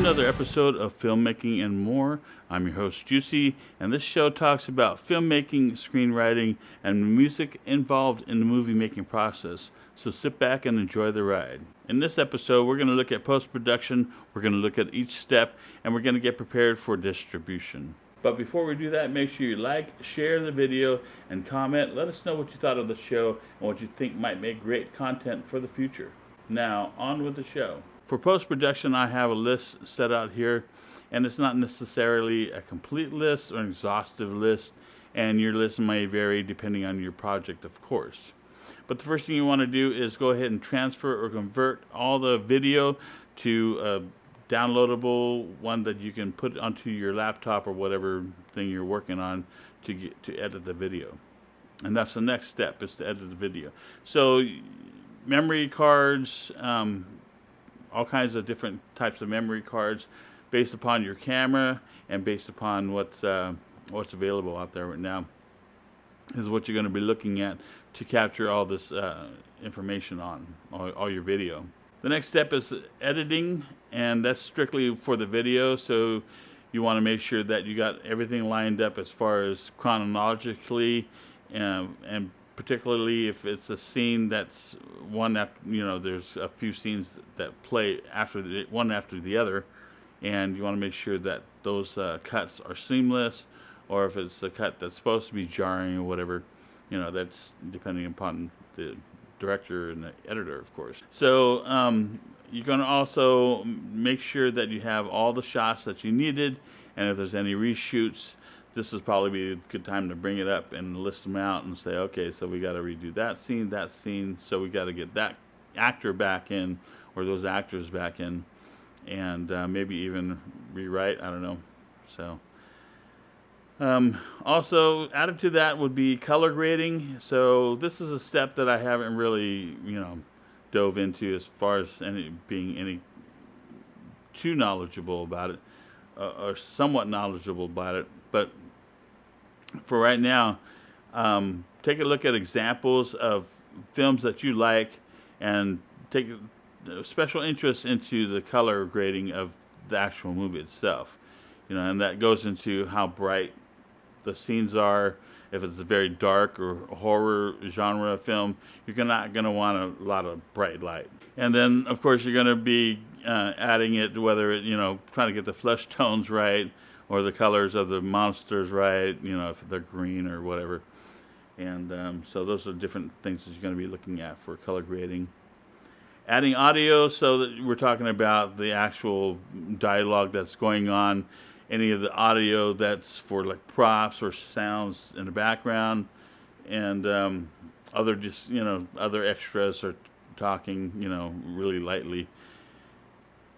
another episode of Filmmaking and More. I'm your host, Juicy, and this show talks about filmmaking, screenwriting, and music involved in the movie making process. So sit back and enjoy the ride. In this episode, we're going to look at post-production, we're going to look at each step, and we're going to get prepared for distribution. But before we do that, make sure you like, share the video, and comment. Let us know what you thought of the show and what you think might make great content for the future. Now, on with the show. For post-production, I have a list set out here, and it's not necessarily a complete list or an exhaustive list, and your list may vary depending on your project, of course. But the first thing you want to do is go ahead and transfer or convert all the video to a downloadable one that you can put onto your laptop or whatever thing you're working on to edit the video. And that's the next step, is to edit the video. So memory cards, all kinds of different types of memory cards based upon your camera and based upon what's available out there right now is what you're going to be looking at to capture all this information on all your video. The next step is editing, and that's strictly for the video, so you want to make sure that you got everything lined up as far as chronologically, and particularly if it's a scene that's one after, there's a few scenes that play one after the other, and you want to make sure that those cuts are seamless, or if it's a cut that's supposed to be jarring or whatever, that's depending upon the director and the editor, of course. So you're going to also make sure that you have all the shots that you needed, and if there's any reshoots, this is probably be a good time to bring it up and list them out and say, okay, so we got to redo that scene, so we got to get that actor back in, or those actors back in, and maybe even rewrite, I don't know. So also added to that would be color grading. So this is a step that I haven't really, dove into as far as being any too knowledgeable about it, or somewhat knowledgeable about it, but for right now, take a look at examples of films that you like and take special interest into the color grading of the actual movie itself. And that goes into how bright the scenes are. If it's a very dark or horror genre film, you're not going to want a lot of bright light. And then, of course, you're going to be adding it, whether it, trying to get the flesh tones right, or the colors of the monsters right, if they're green or whatever. And so those are different things that you're going to be looking at for color grading. Adding audio, so that we're talking about the actual dialogue that's going on, any of the audio that's for like props or sounds in the background, and other extras are talking, really lightly.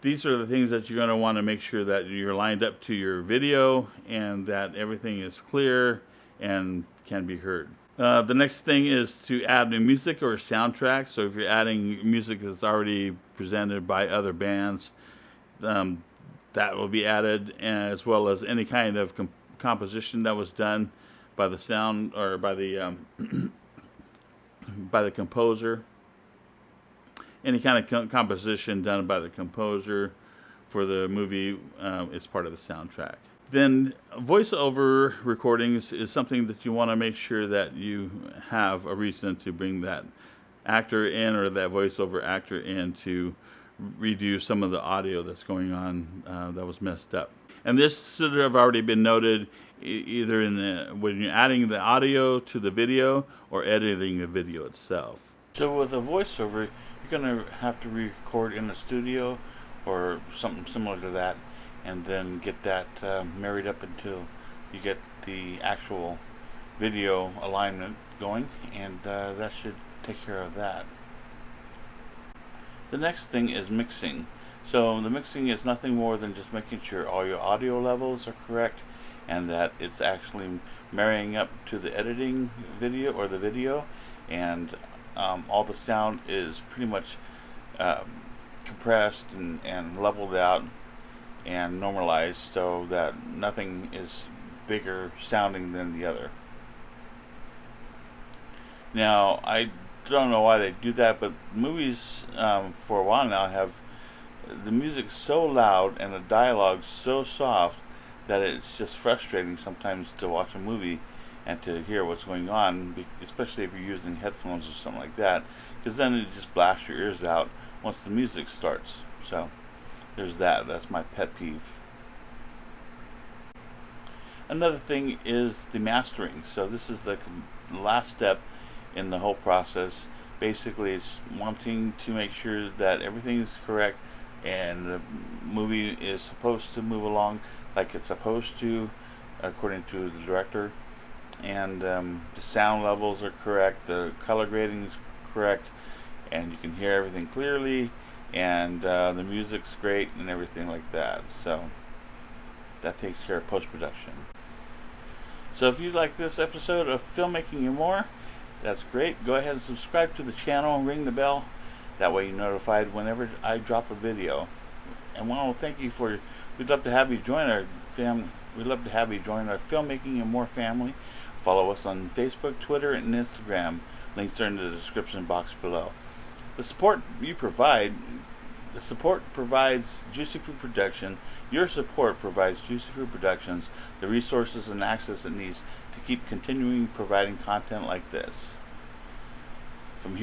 These are the things that you're going to want to make sure that you're lined up to your video and that everything is clear and can be heard. The next thing is to add new music or soundtrack. So if you're adding music that's already presented by other bands, that will be added, as well as any kind of composition that was done by the sound or by the by the composer. Any kind of composition done by the composer for the movie is part of the soundtrack. Then voiceover recordings is something that you want to make sure that you have a reason to bring that actor in, or that voiceover actor in, to redo some of the audio that's going on that was messed up. And this should have already been noted either when you're adding the audio to the video or editing the video itself. So with a voiceover, you're going to have to record in the studio or something similar to that, and then get that married up until you get the actual video alignment going, and that should take care of that. The next thing is mixing. So the mixing is nothing more than just making sure all your audio levels are correct, and that it's actually marrying up to the editing video or the video, and all the sound is pretty much compressed and leveled out and normalized, so that nothing is bigger sounding than the other. Now, I don't know why they do that, but movies for a while now have the music's so loud and the dialogue's so soft that it's just frustrating sometimes to watch a movie and to hear what's going on, especially if you're using headphones or something like that, because then it just blasts your ears out once the music starts. So there's that. That's my pet peeve. Another thing is the mastering. So this is the last step in the whole process. Basically, it's wanting to make sure that everything is correct and the movie is supposed to move along like it's supposed to, according to the director. And the sound levels are correct, the color grading is correct, and you can hear everything clearly, and the music's great and everything like that. So that takes care of post-production. So if you like this episode of Filmmaking and More, that's great. Go ahead and subscribe to the channel and ring the bell. That way you're notified whenever I drop a video. And I want to thank you for, we'd love to have you join our family. We'd love to have you join our Filmmaking and More family. Follow us on Facebook, Twitter, and Instagram. Links are in the description box below. The support provides Juicyfroot Production. Your support provides Juicyfroot Productions the resources and access it needs to keep continuing providing content like this. From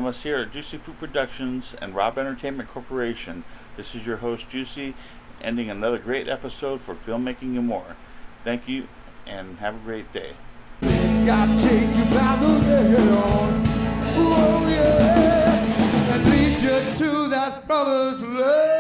us here at Juicyfroot Productions and Robb Entertainment Corporation, this is your host Juicy, ending another great episode for Filmmaking and More. Thank you, and have a great day. Gotta take you by the hand, oh yeah, and lead you to that brother's love.